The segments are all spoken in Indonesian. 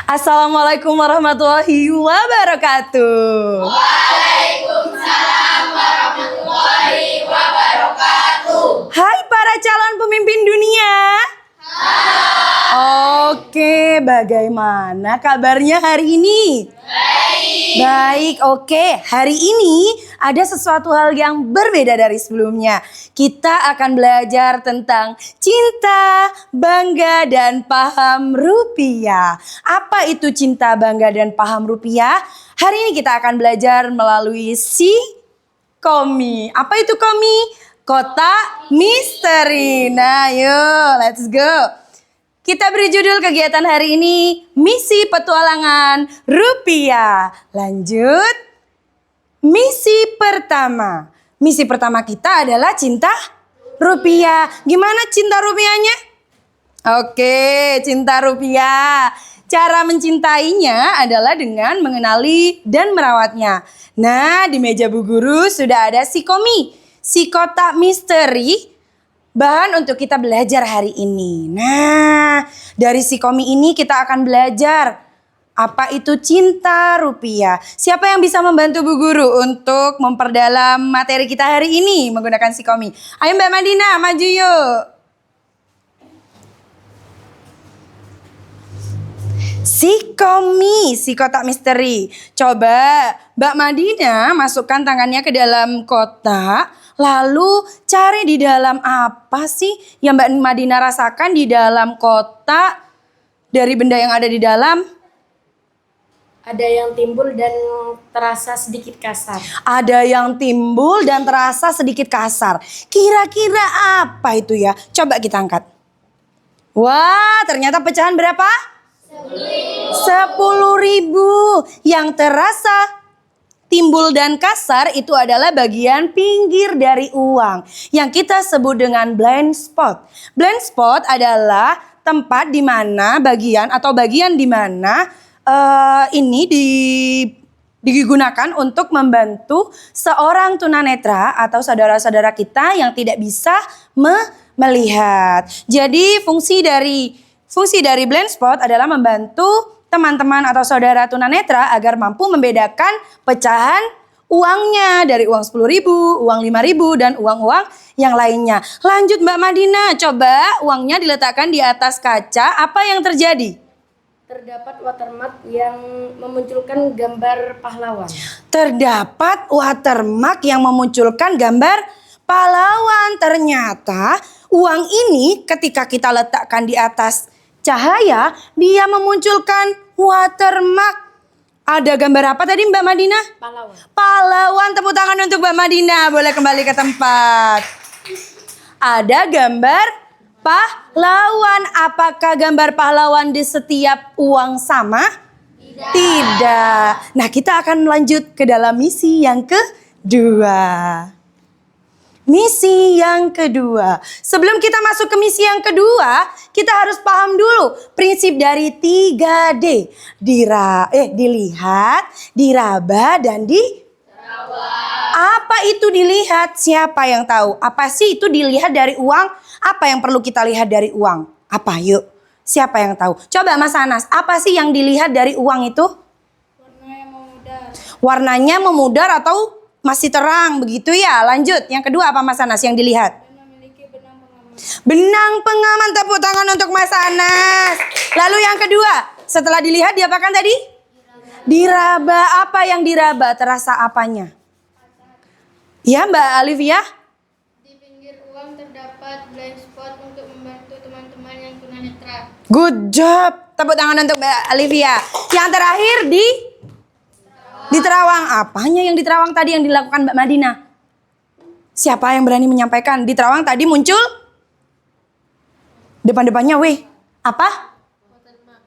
Assalamualaikum warahmatullahi wabarakatuh. Waalaikumsalam warahmatullahi wabarakatuh. Hai para calon pemimpin dunia. Oke, bagaimana kabarnya hari ini? Baik, oke. Hari ini ada sesuatu hal yang berbeda dari sebelumnya. Kita akan belajar tentang cinta, bangga, dan paham rupiah. Apa itu cinta, bangga, dan paham rupiah? Hari ini kita akan belajar melalui Komi. Apa itu Komi? Kotak misteri. Nah, yuk, let's go. Kita beri judul kegiatan hari ini, Misi Petualangan Rupiah. Lanjut, misi pertama. Misi pertama kita adalah cinta rupiah. Gimana cinta rupiahnya? Oke, cinta rupiah. Cara mencintainya adalah dengan mengenali dan merawatnya. Nah, di meja Bu Guru sudah ada Komi, si kotak misteri. Bahan untuk kita belajar hari ini. Nah, dari Komi ini kita akan belajar apa itu cinta rupiah. Siapa yang bisa membantu Bu Guru untuk memperdalam materi kita hari ini menggunakan Komi? Ayo Mbak Madina, maju yuk. Komi, si kotak misteri. Coba Mbak Madina masukkan tangannya ke dalam kotak. Lalu cari di dalam apa sih yang Mbak Madina rasakan di dalam kotak dari benda yang ada di dalam? Ada yang timbul dan terasa sedikit kasar. Ada yang timbul dan terasa sedikit kasar. Kira-kira apa itu ya? Coba kita angkat. Wah, ternyata pecahan berapa? 10.000. Yang terasa timbul dan kasar itu adalah bagian pinggir dari uang yang kita sebut dengan blind spot. Blind spot adalah tempat di mana bagian di mana ini digunakan untuk membantu seorang tunanetra atau saudara-saudara kita yang tidak bisa melihat. Jadi fungsi dari blind spot adalah membantu teman-teman atau saudara tunanetra agar mampu membedakan pecahan uangnya dari uang 10.000, uang 5.000 dan uang-uang yang lainnya. Lanjut Mbak Madina, coba uangnya diletakkan di atas kaca, apa yang terjadi? Terdapat watermark yang memunculkan gambar pahlawan. Terdapat watermark yang memunculkan gambar pahlawan. Ternyata uang ini ketika kita letakkan di atas cahaya, dia memunculkan watermark. Ada gambar apa tadi Mbak Madina? Pahlawan. Pahlawan, tepuk tangan untuk Mbak Madina. Boleh kembali ke tempat. Ada gambar pahlawan. Apakah gambar pahlawan di setiap uang sama? Tidak. Nah, kita akan lanjut ke dalam misi yang kedua. Misi yang kedua. Sebelum kita masuk ke misi yang kedua, kita harus paham dulu prinsip dari 3D. Dilihat, diraba, dan diterawang. Apa itu dilihat? Siapa yang tahu? Apa sih itu dilihat dari uang? Apa yang perlu kita lihat dari uang? Apa? Yuk. Siapa yang tahu? Coba Mas Anas, apa sih yang dilihat dari uang itu? Warnanya memudar. Warnanya memudar atau masih terang begitu ya. Lanjut, yang kedua apa Mas Anas yang dilihat? Dan memiliki benang pengaman. Benang pengaman, tepuk tangan untuk Mas Anas. Lalu yang kedua, setelah dilihat diapakan tadi? Diraba. Apa yang diraba? Terasa apanya? Ya Mbak Alivia? Di pinggir uang terdapat blind spot untuk membantu teman-teman yang tunanetra. Good job. Tepuk tangan untuk Mbak Alivia. Yang terakhir diterawang. Apanya yang diterawang tadi yang dilakukan Mbak Madina? Siapa yang berani menyampaikan? Diterawang tadi muncul depan-depannya apa?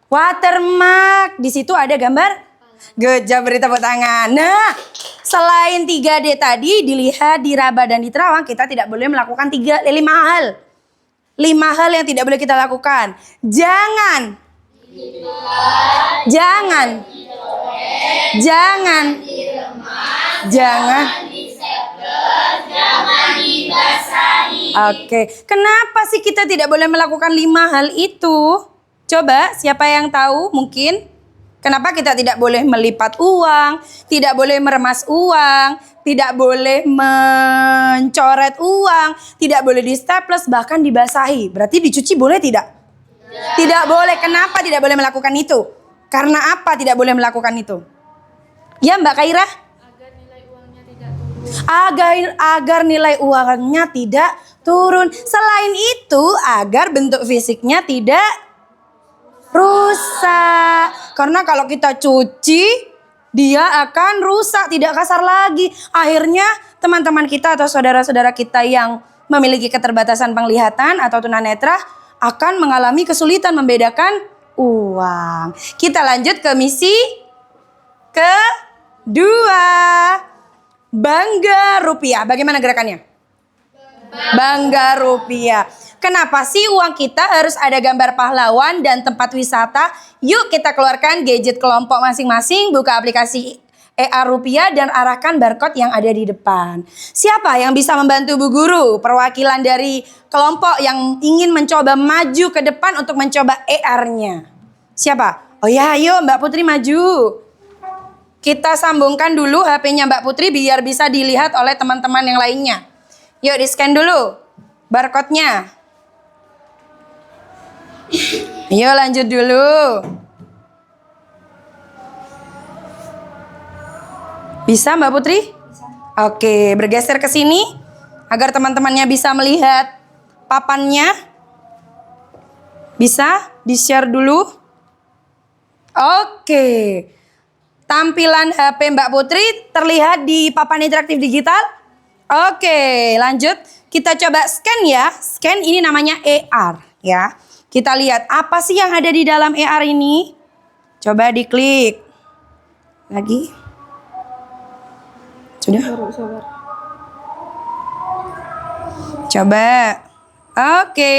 Watermark. Di situ ada gambar. Good job, beri tepuk tangan. Nah, selain 3D tadi dilihat, diraba dan diterawang, kita tidak boleh melakukan 5 hal. 5 hal yang tidak boleh kita lakukan. Jangan Oke, kenapa sih kita tidak boleh melakukan 5 hal itu? Coba, siapa yang tahu mungkin? Kenapa kita tidak boleh melipat uang, tidak boleh meremas uang, tidak boleh mencoret uang, tidak boleh di staples, bahkan dibasahi. Berarti dicuci boleh tidak? Tidak boleh. Kenapa tidak boleh melakukan itu? Karena apa tidak boleh melakukan itu? Ya Mbak Kaira? Agar nilai uangnya tidak turun. Agar nilai uangnya tidak turun. Selain itu, agar bentuk fisiknya tidak rusak. Karena kalau kita cuci, dia akan rusak, tidak kasar lagi. Akhirnya teman-teman kita atau saudara-saudara kita yang memiliki keterbatasan penglihatan atau tunanetra akan mengalami kesulitan membedakan uang. Kita lanjut ke misi kedua. Bangga rupiah. Bagaimana gerakannya? Bangga rupiah. Kenapa sih uang kita harus ada gambar pahlawan dan tempat wisata? Yuk kita keluarkan gadget kelompok masing-masing, buka aplikasi ER Rupiah dan arahkan barcode yang ada di depan. Siapa yang bisa membantu Bu Guru? Perwakilan dari kelompok yang ingin mencoba maju ke depan untuk mencoba ER-nya. Siapa? Oh ya, ayo Mbak Putri maju. Kita sambungkan dulu HP-nya Mbak Putri biar bisa dilihat oleh teman-teman yang lainnya. Yuk di-scan dulu barcode-nya. Ayo lanjut dulu. Bisa Mbak Putri? Oke, bergeser ke sini agar teman-temannya bisa melihat papannya. Bisa di-share dulu. Oke. Tampilan HP Mbak Putri terlihat di papan interaktif digital. Oke, lanjut. Kita coba scan ya. Scan ini namanya ER ya. Kita lihat apa sih yang ada di dalam ER ini. Coba diklik. Lagi. Sudah? Coba. Oke.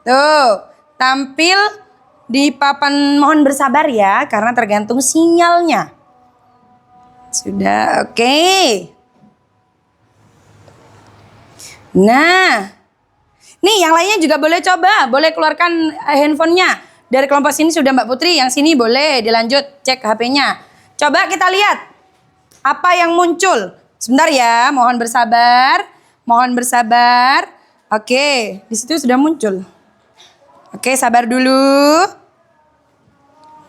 Tuh, tampil di papan, mohon bersabar ya karena tergantung sinyalnya. Sudah, oke. Nah, nih yang lainnya juga boleh coba, boleh keluarkan handphonenya. Dari kelompok sini sudah Mbak Putri, yang sini boleh dilanjut cek HP-nya. Coba kita lihat apa yang muncul. Sebentar ya, mohon bersabar, mohon bersabar. Oke, di situ sudah muncul. Oke, sabar dulu.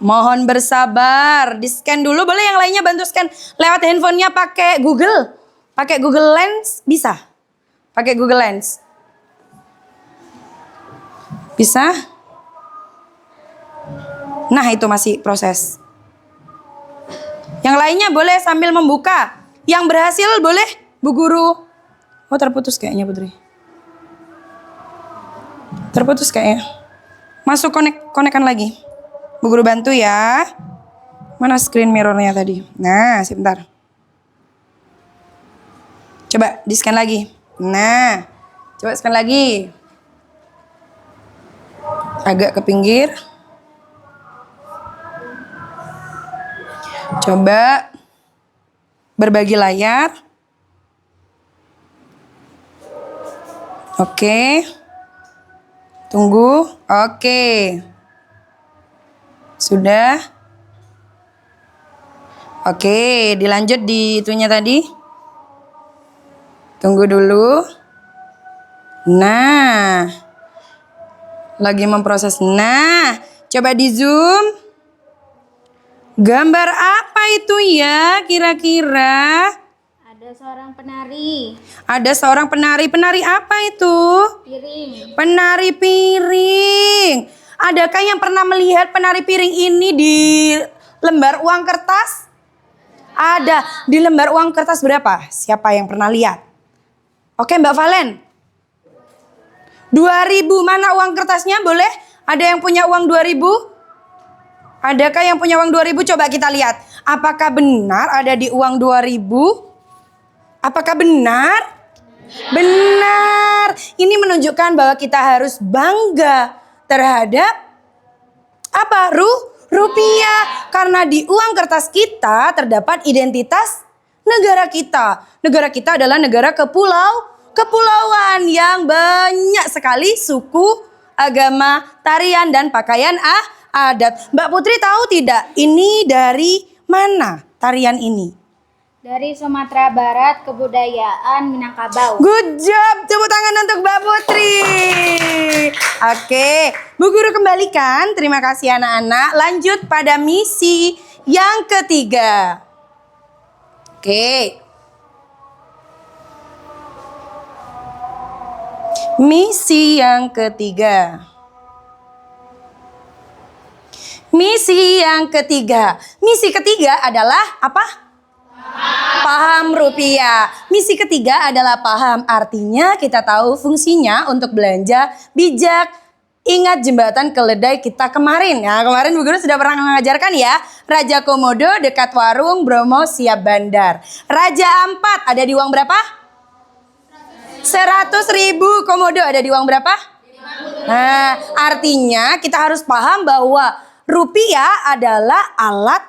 Mohon bersabar, di-scan dulu. Boleh yang lainnya bantu scan lewat handphonenya pakai Google. Pakai Google Lens bisa. Pakai Google Lens. Bisa? Nah, itu masih proses. Yang lainnya boleh sambil membuka. Yang berhasil boleh Bu Guru. Oh, terputus kayaknya Putri. Terputus kayaknya. Masuk konekan lagi. Bu Guru bantu ya. Mana screen mirrornya tadi? Nah, sebentar. Coba di-scan lagi. Nah, coba scan lagi. Agak ke pinggir. Coba berbagi layar. Oke. Tunggu. Oke. Sudah. Oke, dilanjut di itunya tadi. Tunggu dulu. Nah. Lagi memproses. Nah, coba di zoom. Gambar apa itu ya kira-kira? Ada seorang penari. Ada seorang penari. Penari apa itu? Piring. Penari piring. Adakah yang pernah melihat penari piring ini di lembar uang kertas? Ada. Di lembar uang kertas berapa? Siapa yang pernah lihat? Oke Mbak Valen. 2.000. Mana uang kertasnya? Boleh? Ada yang punya uang 2.000? Adakah yang punya uang 2.000? Coba kita lihat. Apakah benar ada di uang 2.000? Apakah benar? Benar. Ini menunjukkan bahwa kita harus bangga terhadap apa? Rupiah. Karena di uang kertas kita terdapat identitas negara kita. Negara kita adalah negara kepulauan yang banyak sekali suku, agama, tarian, dan pakaian adat. Mbak Putri tahu tidak ini dari mana tarian ini? Dari Sumatera Barat, kebudayaan Minangkabau. Good job, tepuk tangan untuk Mbak Putri. Oke, Bu Guru kembalikan. Terima kasih anak-anak. Lanjut pada misi yang ketiga. Oke. Misi yang ketiga. Misi yang ketiga. Misi ketiga adalah apa? Paham rupiah. Misi ketiga adalah paham. Artinya kita tahu fungsinya untuk belanja bijak. Ingat jembatan keledai kita kemarin. Ya, kemarin Bu Guru sudah pernah mengajarkan ya. Raja Komodo dekat warung Bromo siap bandar. Raja Ampat ada di uang berapa? 100.000. Komodo ada di uang berapa? Nah, artinya kita harus paham bahwa rupiah adalah alat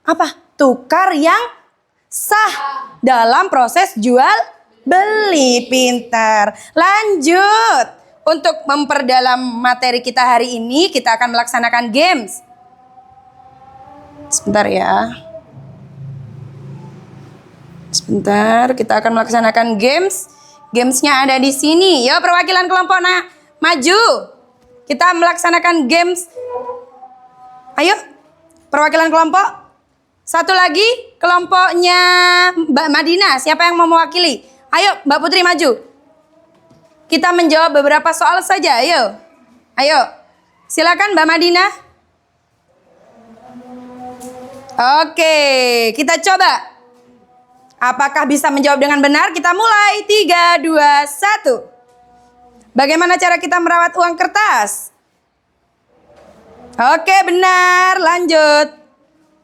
apa? Tukar yang sah dalam proses jual beli. Pintar. Lanjut. Untuk memperdalam materi kita hari ini, kita akan melaksanakan games. Sebentar ya. Sebentar, kita akan melaksanakan games. Gamesnya ada di sini. Yo, perwakilan kelompok maju. Kita melaksanakan games. Ayo, perwakilan kelompok. Satu lagi, kelompoknya Mbak Madina. Siapa yang mau mewakili? Ayo, Mbak Putri maju. Kita menjawab beberapa soal saja. Ayo. Ayo. Silakan Mbak Madina. Oke, kita coba. Apakah bisa menjawab dengan benar? Kita mulai. 3, 2, 1. Bagaimana cara kita merawat uang kertas? Oke, benar. Lanjut.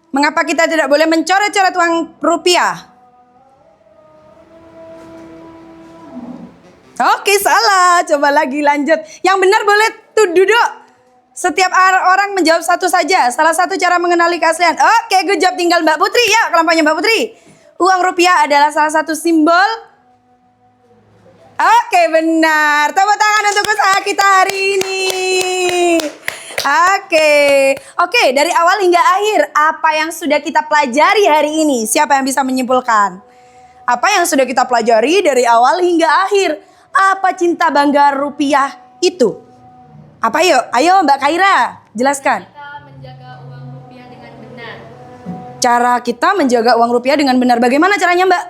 Mengapa kita tidak boleh mencoret-coret uang rupiah? Oke, salah. Coba lagi, lanjut. Yang benar boleh tuh duduk. Setiap orang menjawab satu saja. Salah satu cara mengenali keaslian. Oke, good job. Tinggal Mbak Putri ya, kelompoknya Mbak Putri. Uang rupiah adalah salah satu simbol. Oke, benar. Tepuk tangan untuk usaha kita hari ini. Oke, dari awal hingga akhir, apa yang sudah kita pelajari hari ini? Siapa yang bisa menyimpulkan? Apa yang sudah kita pelajari dari awal hingga akhir? Apa cinta bangga rupiah itu? Apa yuk? Ayo Mbak Kaira, jelaskan. Kita menjaga uang rupiah dengan benar. Cara kita menjaga uang rupiah dengan benar. Bagaimana caranya Mbak?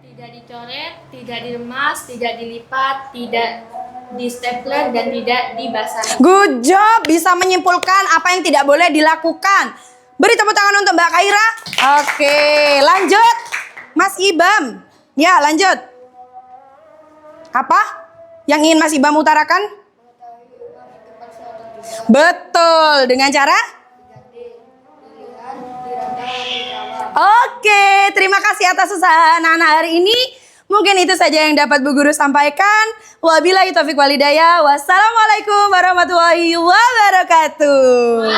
Tidak dicoret, tidak diremas, tidak dilipat, tidak di stapler, dan tidak dibasahi. Good job, bisa menyimpulkan apa yang tidak boleh dilakukan. Beri tepuk tangan untuk Mbak Kaira. Oke, lanjut. Mas Ibam. Ya, lanjut. Apa yang ingin Mas Ibam utarakan? Betul, dengan cara? Oke, terima kasih atas usaha anak-anak hari ini. Mungkin itu saja yang dapat Bu Guru sampaikan. Wabillahi taufiq walhidayah. Wassalamualaikum warahmatullahi wabarakatuh.